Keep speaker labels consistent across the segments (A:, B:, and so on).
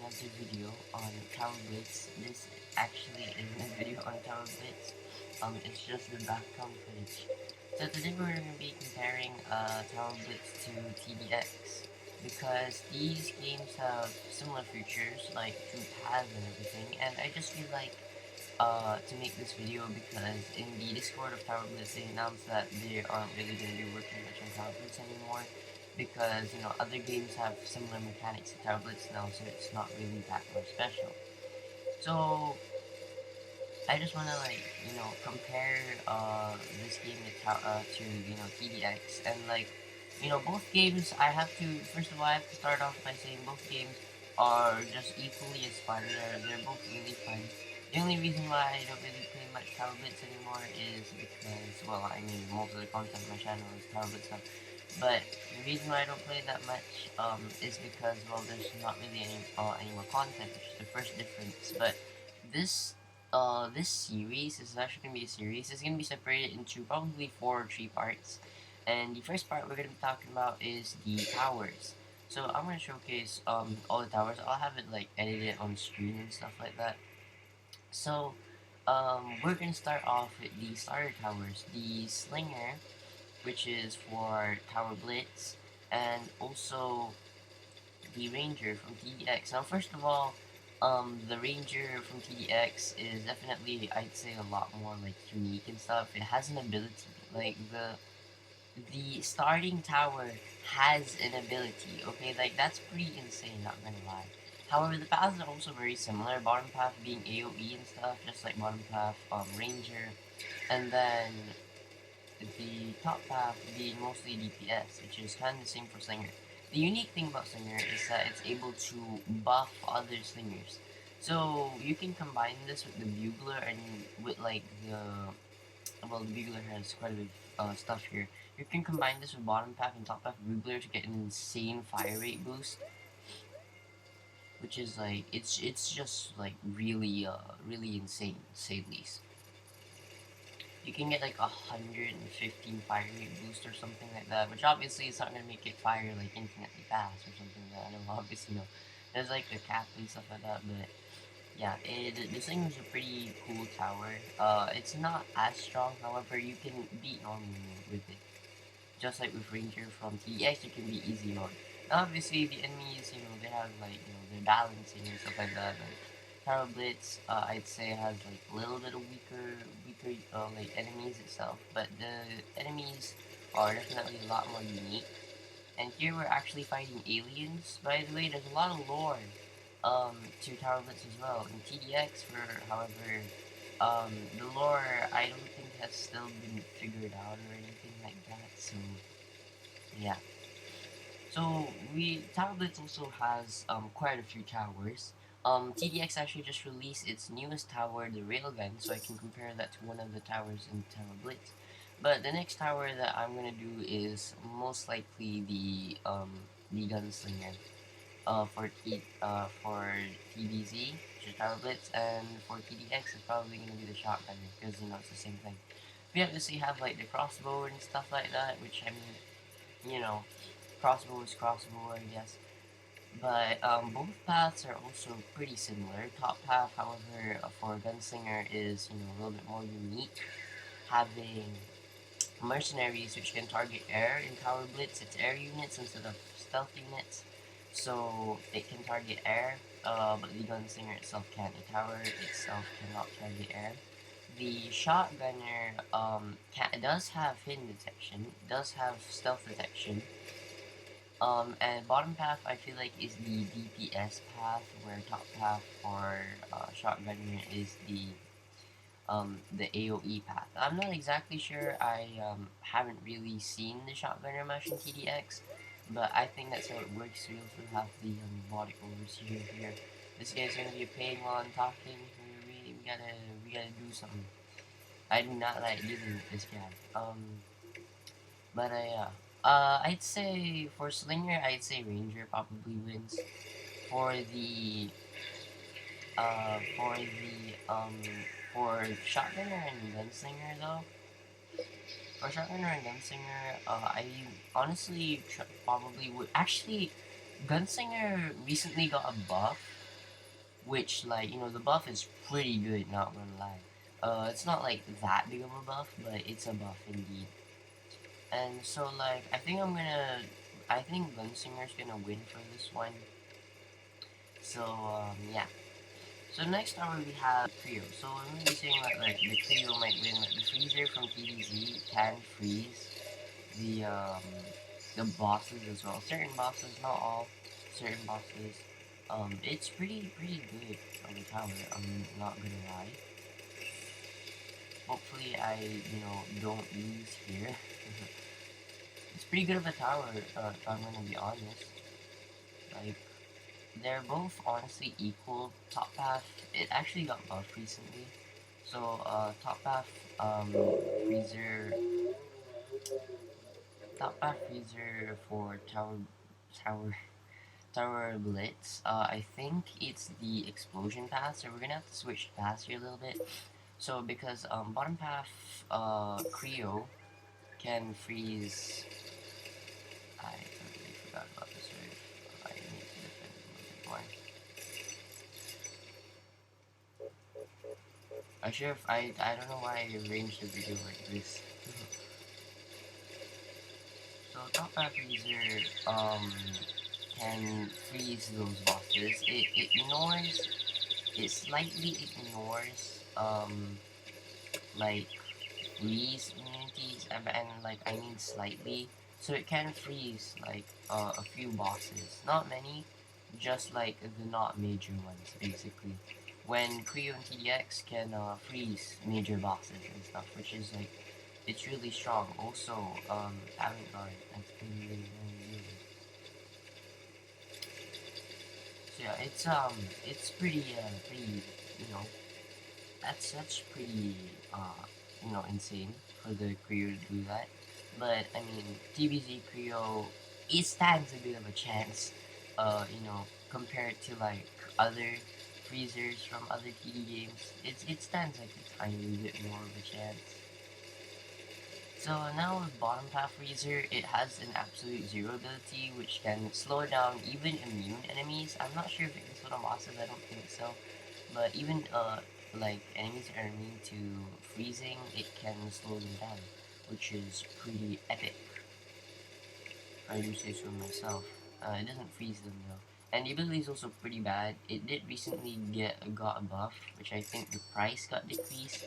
A: another video on Tower Blitz. This actually isn't a video on Tower Blitz. It's just the background footage. So today we're going to be comparing Tower Blitz to TDX because these games have similar features like true paths and everything, and I just feel like to make this video because in the Discord of Tower Blitz they announced that they aren't really going to be working much on Tower Blitz anymore because other games have similar mechanics to Tower Blitz now, so it's not really that much special. So I just want to compare this game to TDX, and both games I have to first of all I have to start off by saying both games are just equally as fun. They're both really fun. The only reason why I don't really play much Tower Blitz anymore is because, well, I mean, most of the content on my channel is Tower Blitz stuff. But the reason why I don't play that much is because, well, there's not really any more content, which is the first difference. But this this series is actually gonna be a series. It's gonna be separated into probably 4 or 3 parts. And the first part we're gonna be talking about is the towers. So I'm gonna showcase all the towers. I'll have it like edited on screen and stuff like that. So we're gonna start off with the starter towers. The Slinger, which is for Tower Blitz, and also the Ranger from TDX. Now, first of all, the Ranger from TDX is definitely, I'd say, a lot more like unique and stuff. It has an ability, like the starting tower has an ability. Okay, like that's pretty insane. Not gonna lie. However, the paths are also very similar. Bottom path being AOE and stuff, just like bottom path, Ranger, and then the top path being mostly DPS, which is kind of the same for Slinger. The unique thing about Slinger is that it's able to buff other Slingers. So you can combine this with the Bugler and with like well, the Bugler has quite a bit of stuff here. You can combine this with bottom path and top path Bugler to get an insane fire rate boost, which is like it's just like really insane, to say the least. You can get like 115 fire rate boost or something like that, which obviously is not gonna make it fire like infinitely fast or something like that. I know obviously there's like a cap and stuff like that, but yeah, this thing is a pretty cool tower. It's not as strong, however, you can beat normal with it. Just like with Ranger from TDX, you can be easy on. Now, obviously, the enemies, they have like, their balancing and stuff like that. Like Tower Blitz, I'd say has like a little bit of weaker like enemies itself, but the enemies are definitely a lot more unique. And here we're actually fighting aliens. By the way, there's a lot of lore to Tower Blitz as well. In TDX, however, the lore I don't think has still been figured out or anything like that. So yeah. So Tower Blitz also has quite a few towers. TDX actually just released its newest tower, the Railgun, so I can compare that to one of the towers in Tower Blitz. But the next tower that I'm gonna do is most likely the Gunslinger. For TBZ, which is Tower Blitz, and for TDX, it's probably gonna be the Shotgun because it's the same thing. We obviously have like the crossbow and stuff like that, which I mean, crossbow is crossbow, I guess. But both paths are also pretty similar. Top path, however, for Gunslinger is a little bit more unique, having mercenaries which can target air. In Tower Blitz, it's air units instead of stealth units, so it can target air. But the Gunslinger itself can't. The tower itself cannot target air. The shotgunner does have hidden detection, does have stealth detection, and bottom path I feel like is the DPS path, where top path for shotgunner is the AOE path. I'm not exactly sure. I haven't really seen the shotgunner much in TDX, but I think that's how it works. We also have the robotic overseer here. This guy's gonna be a pain while I'm talking. We gotta do something. I do not like dealing with this guy. But I'd say for Slinger, I'd say Ranger probably wins. For the for the for Shotgunner and Gunslinger though, for Shotgunner and Gunslinger, I honestly probably would. Actually, Gunslinger recently got a buff, which, like, you know, the buff is pretty good, not gonna lie. It's not like that big of a buff, but it's a buff indeed. And so, like, I think Gunsinger's gonna win for this one. So, yeah. So next tower we have Creo. So I'm gonna be saying that, like, the Creo might win. Like, the freezer from TDZ can freeze the bosses as well. Certain bosses, not all. Certain bosses. It's pretty good on the tower. I'm not gonna lie. Hopefully I, you know, don't lose here. It's pretty good of a tower, if I'm gonna be honest. Like, they're both honestly equal. Top path, it actually got buffed recently. So, top path, freezer, top path freezer for tower, tower blitz. I think it's the explosion path, so we're gonna have to switch paths here a little bit. So, because, bottom path, Creo can freeze. I totally forgot about this wave. I need to defend a little bit more. I don't know why I arranged the video like this. So top path freezer can freeze those bosses. It slightly ignores like freeze immunities, and like I mean slightly. So it can freeze like a few bosses, not many, just like the not major ones basically. When Creo and TDX can freeze major bosses and stuff, which is like it's really strong. Also, Avant-Garde, that's pretty really. So yeah, it's pretty, you know, that's pretty, insane for the Creo to do that. But I mean, TBZ Creo, it stands a bit of a chance, compared to like other freezers from other TD games. It stands like a tiny bit more of a chance. So now with bottom path freezer, it has an absolute zero ability which can slow down even immune enemies. I'm not sure if it can slow down bosses, I don't think so. But even like enemies that are immune to freezing, it can slow them down, which is pretty epic. I do say so myself. It doesn't freeze them though. And the ability is also pretty bad. It did recently got a buff, which I think the price got decreased.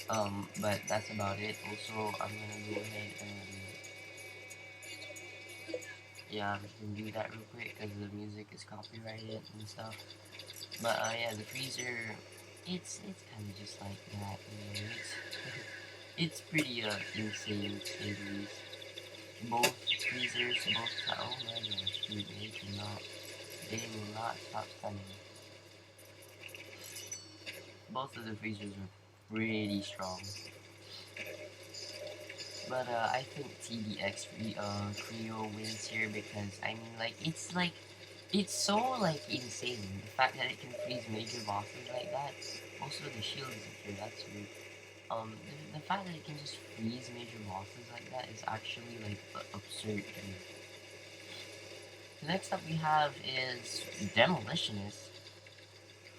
A: But that's about it. Also, I'm gonna go ahead and yeah, I'm just gonna do that real quick because the music is copyrighted and stuff. But yeah, the freezer, it's kind of just like that. You know, it's pretty insane to say the least. Both freezers, oh my gosh, dude, they will not stop stunning. Both of the freezers are pretty strong. But I think TDX Creo wins here because I mean it's so like insane the fact that it can freeze major bosses like that. Also the shield isn't here, that's weird. The fact that it can just freeze major bosses like that is actually like absurd to me. The next up we have is Demolitionist.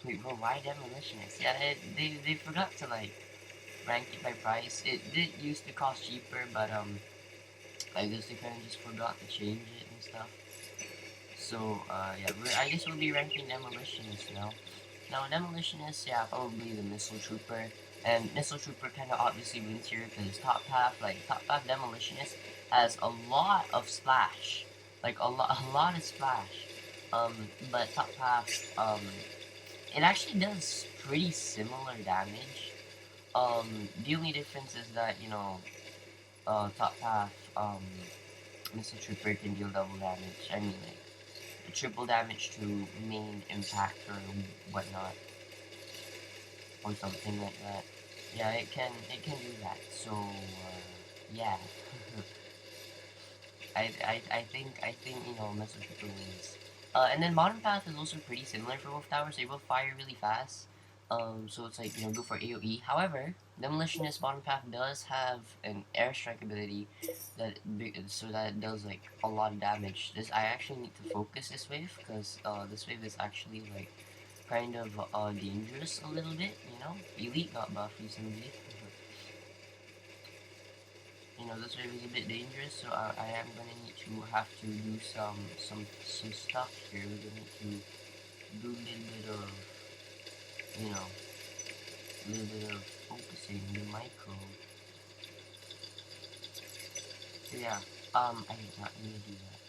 A: Wait, bro, why Demolitionist? Yeah, they forgot to like rank it by price. It did used to cost cheaper, but I guess they kind of just forgot to change it and stuff. So yeah, I guess we'll be ranking Demolitionist now. Now Demolitionist, yeah, probably the Missile Trooper, and Missile Trooper kind of obviously wins here because top half Demolitionist has a lot of splash, like a lot of splash. But top half, it actually does pretty similar damage. The only difference is that top half Missile Trooper can deal double damage. I mean, like triple damage to main impact or whatnot, or something like that. Yeah, it can do that. So yeah, I think Missile Trooper wins. And then Modern Path is also pretty similar for both towers. They both fire really fast. So it's like go for AOE. However, Demolitionist Bottom Path does have an airstrike ability so that it does like a lot of damage. I actually need to focus this wave because this wave is actually like kind of dangerous a little bit, you know. Elite got buffed recently. You know, this wave is a bit dangerous, so I am gonna need to have to do some stuff here. We're gonna need to do a little bit of, you know, a little bit of focusing the micro. So yeah, I did not need to do that.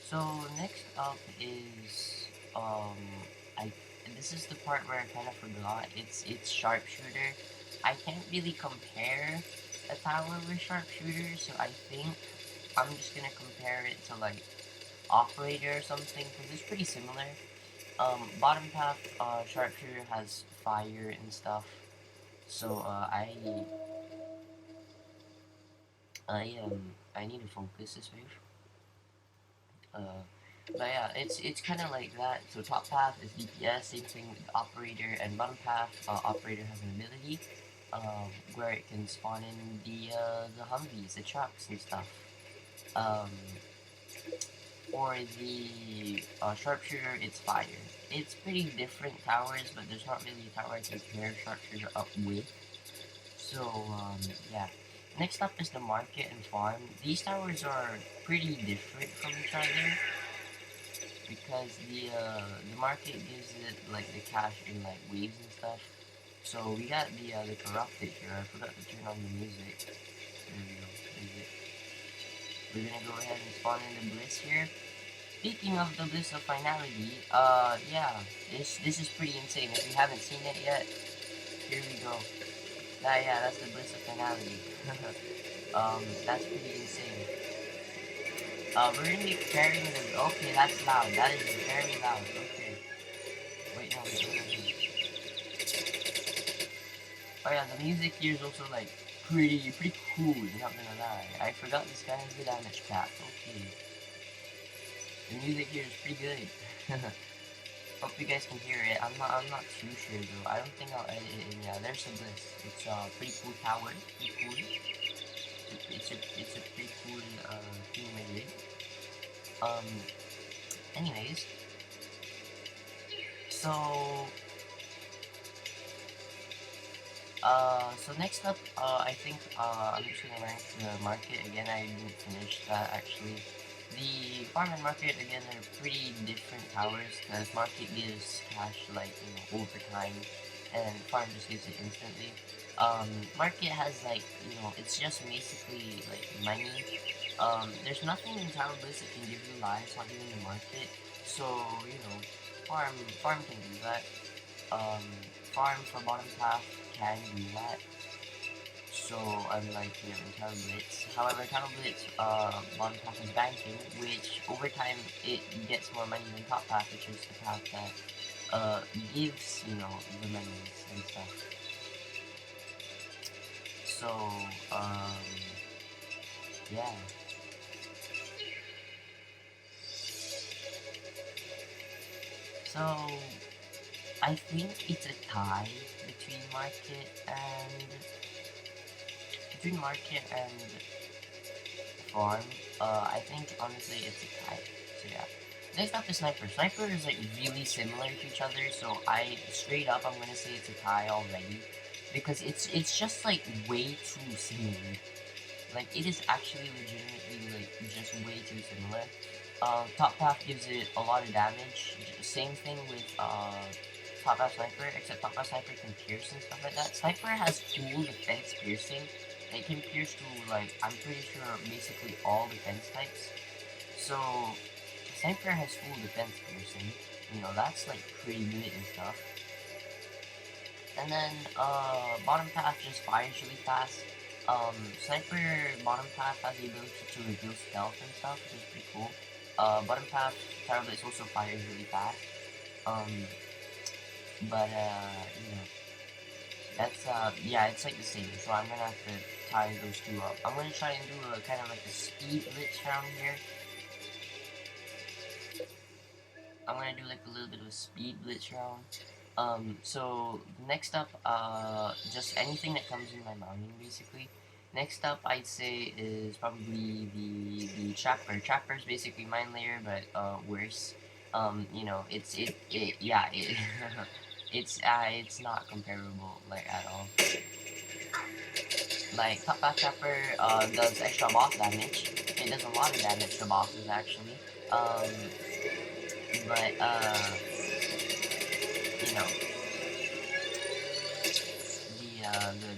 A: So next up is I this is the part where I kind of forgot. It's sharpshooter. I can't really compare a tower with sharpshooter, so I think I'm just gonna compare it to like operator or something because it's pretty similar. Bottom path sharpshooter has fire and stuff, so I need to focus this wave. But yeah, it's kind of like that. So top path is DPS, same thing with operator, and bottom path operator has an ability where it can spawn in the Humvees, the trucks and stuff. Um, for the sharpshooter, it's fire. It's pretty different towers, but there's not really a tower I can pair sharpshooter up with. So yeah. Next up is the market and farm. These towers are pretty different from each other because the market gives it like the cash in like waves and stuff. So we got the corrupted here. I forgot to turn on the music. There we go. Music. We're gonna go ahead and spawn in the Blitz here. Speaking of the Bliss of Finality, yeah, this is pretty insane. If you haven't seen it yet, here we go. Yeah, that's the Bliss of Finality. That's pretty insane. We're gonna be preparing the. Okay, that's loud. That is very loud. Okay. Wait, no, wait. Oh yeah, the music here is also like pretty cool. Not gonna lie. I forgot this guy has the damage cap. Okay. The music here is pretty good. Hope you guys can hear it. I'm not too sure though. I don't think I'll edit it in. Yeah, there's the Bliss. It's a pretty cool tower. Pretty cool. It's a pretty cool thing I did. Anyways, so so next up, I think I'm just gonna rank the market again. I didn't finish that actually. The farm and market again are pretty different towers. Because market gives cash like over time, and farm just gives it instantly. Market has like it's just basically like money. There's nothing in Tower Blitz that can give you lives, not even the market. So farm can do that. Um, farm for bottom path can do that. So unlike in Tower Blitz. However, Tower Blitz bottom path is banking, which over time it gets more money than top path, which is the path that gives the monies and stuff. So yeah. So I think it's a tie between market and farm. I think honestly it's a tie. So yeah. Next up is sniper. Sniper is like really similar to each other, so I straight up I'm gonna say it's a tie already. Because it's just like way too similar. Like it is actually legitimately like just way too similar. Top path gives it a lot of damage. Same thing with top path sniper, except top path sniper can pierce and stuff like that. Sniper has full defense piercing. It can pierce to like I'm pretty sure basically all defense types. So sniper has full defense piercing. That's like pretty good and stuff. And then bottom path just fires really fast. Sniper bottom path has the ability to reveal stealth and stuff, which is pretty cool. Bottom path Tower Blitz also fires really fast. But that's yeah, it's like the same. So I'm gonna have to tie those two up. I'm gonna try and do a kind of like a speed blitz round here. I'm gonna do like a little bit of a speed blitz round. So next up, just anything that comes in my mounting basically. Next up, I'd say is probably the trapper. Trapper is basically mine layer, but worse. You know, it's not comparable like at all. Like Top Back Trapper does extra boss damage. It does a lot of damage to bosses actually. Um, but you know,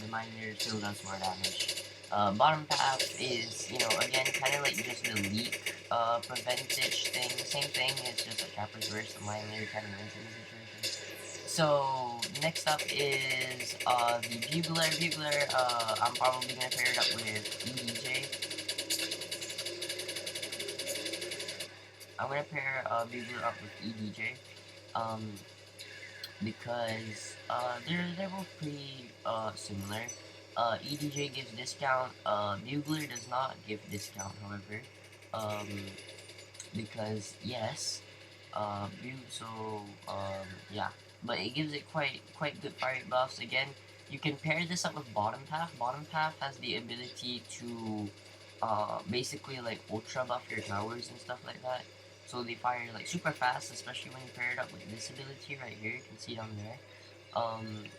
A: the miner still does more damage. Bottom path is, you know, again kind of like just the leak preventage thing. Same thing. It's just a trapper's verse. The miner kind of wins in the situation. So next up is the bugler. Bugler. I'm probably gonna pair it up with EDJ. I'm gonna pair bugler up with EDJ. Um, because they're both pretty similar. EDJ gives discount. Bugler does not give discount, however, um, because yes, so yeah, but it gives it quite good fire rate buffs. Again, you can pair this up with bottom path. Bottom path has the ability to basically like ultra buff your towers and stuff like that. So they fire like super fast, especially when you pair it up with this ability right here. You can see down there.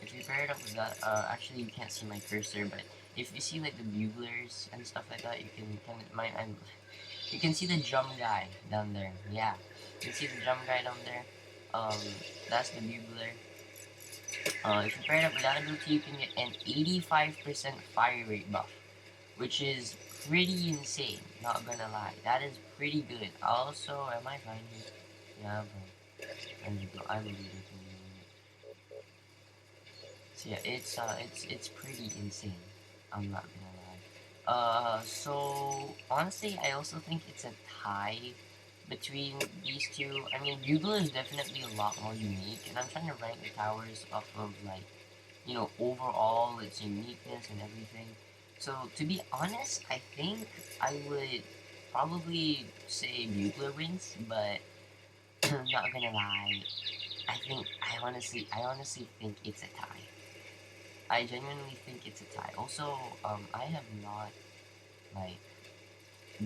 A: If you pair it up with that, actually you can't see my cursor, but if you see like the buglers and stuff like that, you can kind of you can see the drum guy down there. Yeah, you can see the drum guy down there. Um, that's the bugler. If you pair it up with that ability, you can get an 85% fire rate buff, which is pretty insane. Not gonna lie, that is pretty good. Also, am I fine here? Yeah, I'm fine. I'm leading to me. So yeah, it's pretty insane. I'm not gonna lie. So honestly, I also think it's a tie between these two. I mean, Bugle is definitely a lot more unique, and I'm trying to rank the towers off of like, you know, overall its uniqueness and everything. So to be honest, I think I would probably say Bugler wins, but I'm not gonna lie. I honestly think it's a tie. I genuinely think it's a tie. Also, I have not like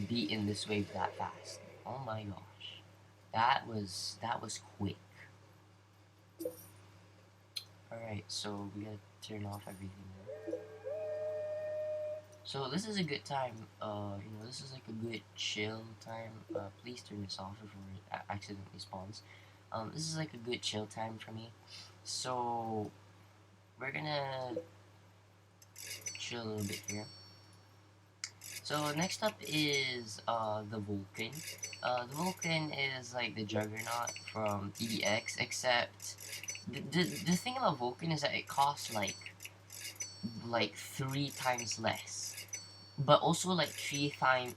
A: beaten this wave that fast. Oh my gosh, that was quick. All right, so we gotta turn off everything now. So this is a good time. You know, this is like a good chill time. Please turn this off before it accidentally spawns. This is like a good chill time for me. So we're gonna chill a little bit here. So next up is the Vulcan. The Vulcan is like the Juggernaut from TDX, except the thing about Vulcan is that it costs like 3 times less, but also like three times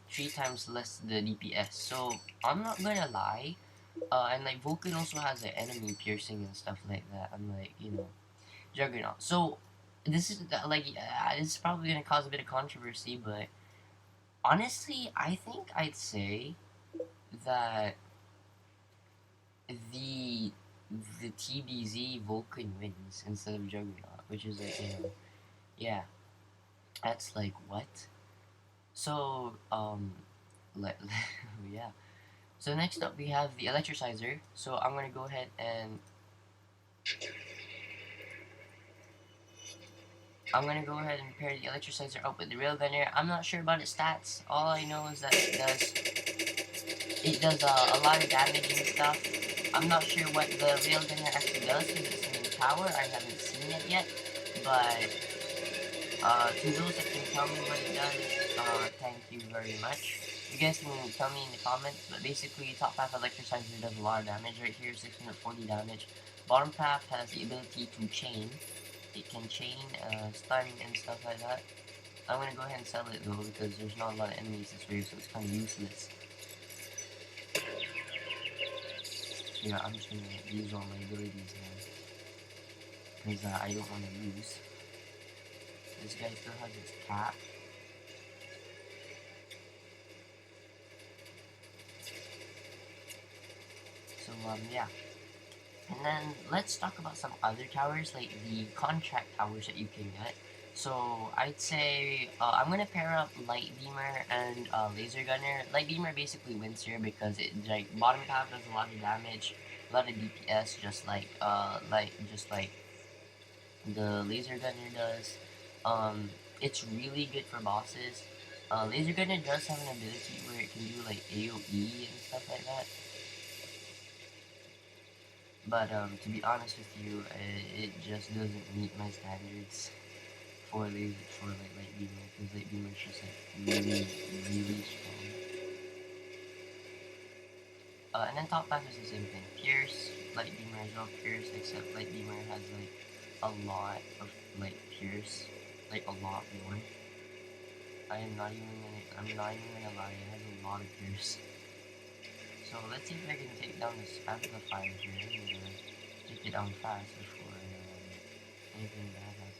A: less the DPS. So I'm not gonna lie, and like Vulcan also has an enemy piercing and stuff like that. I'm like, you know, Juggernaut. So this is like this is probably gonna cause a bit of controversy, but honestly, I think I'd say that the the TBZ Vulcan wins instead of Juggernaut, which is like, you know, yeah, that's like what? So yeah. So next up we have the Electricizer. So I'm gonna go ahead and pair the Electricizer up with the Railgunner. I'm not sure about its stats. All I know is that it does a lot of damage and stuff. I'm not sure what the Railgunner actually does because it's in the tower. I haven't seen it yet. But to those that can tell me what it does, thank you very much. You guys can tell me in the comments, but basically top path Electricizer does a lot of damage right here, 640 damage. Bottom path has the ability to chain. It can chain, stun, and stuff like that. I'm gonna go ahead and sell it though because there's not a lot of enemies this wave, so it's kind of useless. Yeah, I'm just gonna use all my abilities now because I don't want to lose. This guy still has his cap. So yeah. And then let's talk about some other towers, like the contract towers that you can get. So I'd say I'm gonna pair up Light Beamer and Laser Gunner. Light Beamer basically wins here because it like bottom half does a lot of damage, a lot of DPS, just like the Laser Gunner does. It's really good for bosses. Laser Gunner does have an ability where it can do like AoE and stuff like that. But to be honest with you, it just doesn't meet my standards for like Light Beamer, because Light Beamer is just like really strong. And then top path is the same thing. Pierce, Light Beamer as well, Pierce, except Light Beamer has like a lot of like Pierce, like a lot more. I'm not even gonna lie, it has a lot of Pierce. So let's see if I can take down this amplifier here. I'm gonna take it down fast before anything bad happens.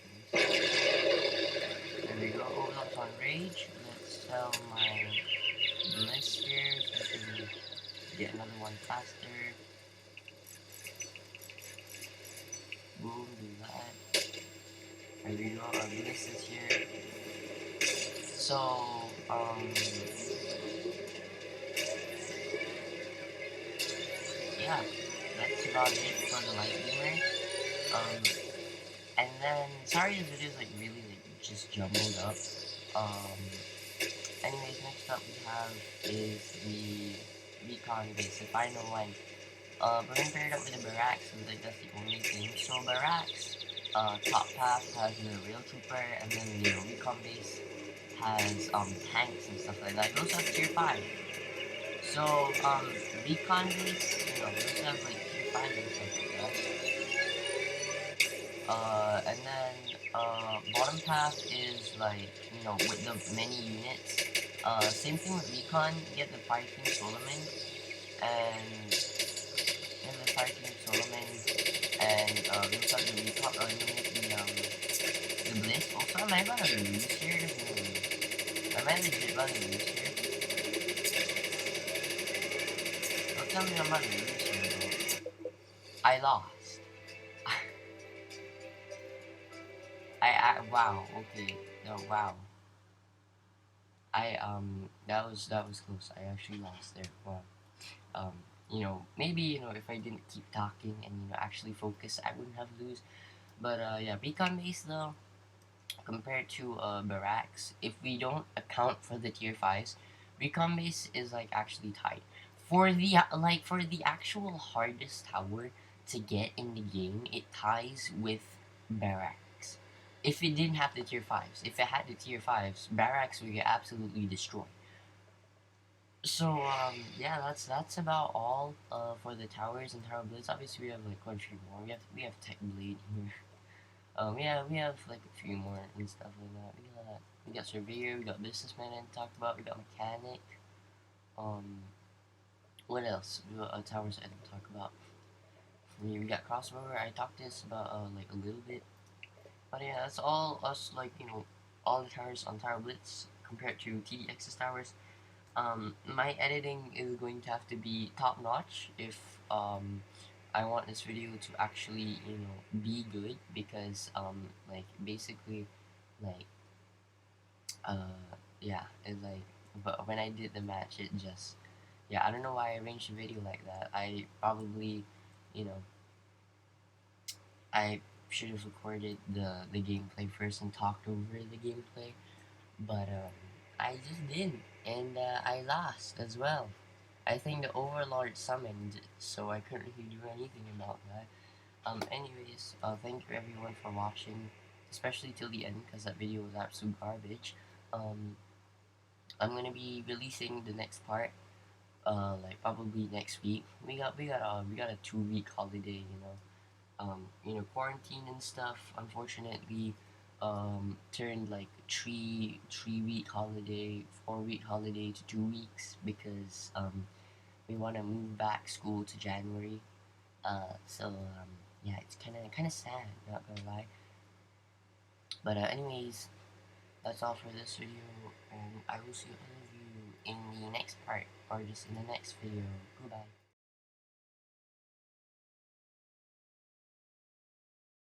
A: There we go. Oh, that's on rage. Let's sell my Blitz here so I can get another one faster. Boom, do that. There we go. Our Blitz is here. So, yeah, that's about it for the Light Beamer. Um, and then, sorry this video is like really like just jumbled up. Um, anyways, next up we have is the recon base, the final one. We're gonna pair it up with the barracks, because like that's the only thing. So barracks, top path has the rail trooper, and then the recon base has tanks and stuff like that. Those have tier 5. So recon base, those have like tier 5 and stuff like that. And then bottom path is like, with the many units. Same thing with recon, you get the Fire King Solomon, and the Fire King Solomon, and we also have the recon, the Blitz. Also, am I about to lose here? Am I legit about to lose here? Don't tell me I'm about to lose here, bro. I lost. Wow, okay. No, wow. That was close. I actually lost there. Wow. Um, maybe, if I didn't keep talking and, actually focus, I wouldn't have lose. But, yeah, recon base, though, compared to, barracks, if we don't account for the tier 5s, recon base is, like, actually tied. For the actual hardest tower to get in the game, it ties with barracks. If it didn't have the tier 5s, if it had the tier 5s, barracks would get absolutely destroyed. So yeah, that's about all for the towers and Tower Blitz. Obviously, we have like quite a few more. We have Tech Blade here. Yeah, we have like a few more and stuff like that. We got Surveyor, we got Businessman I talked about, we got Mechanic. Um, what else? We got towers I didn't talk about. We got Crossover. I talked this about like a little bit, but yeah, that's all us like all the towers on Tower Blitz compared to TDX's towers. My editing is going to have to be top notch if I want this video to actually be good, because like basically like yeah, it's like, but when I did the match, it just, yeah, I don't know why I arranged the video like that. I probably, you know I should have recorded the gameplay first and talked over the gameplay, but I just didn't, and I lost as well. I think the Overlord summoned, so I couldn't really do anything about that. Anyways, thank you everyone for watching, especially till the end, because that video was absolute garbage. Um, I'm gonna be releasing the next part, like probably next week. We got a 2 week holiday, quarantine and stuff. Unfortunately, turned like 3 week holiday, 4 week holiday to 2 weeks, because we want to move back school to January. So yeah, it's kind of sad, not gonna lie. But anyways, that's all for this video, and I will see all of you in the next part, or just in the next video. Goodbye.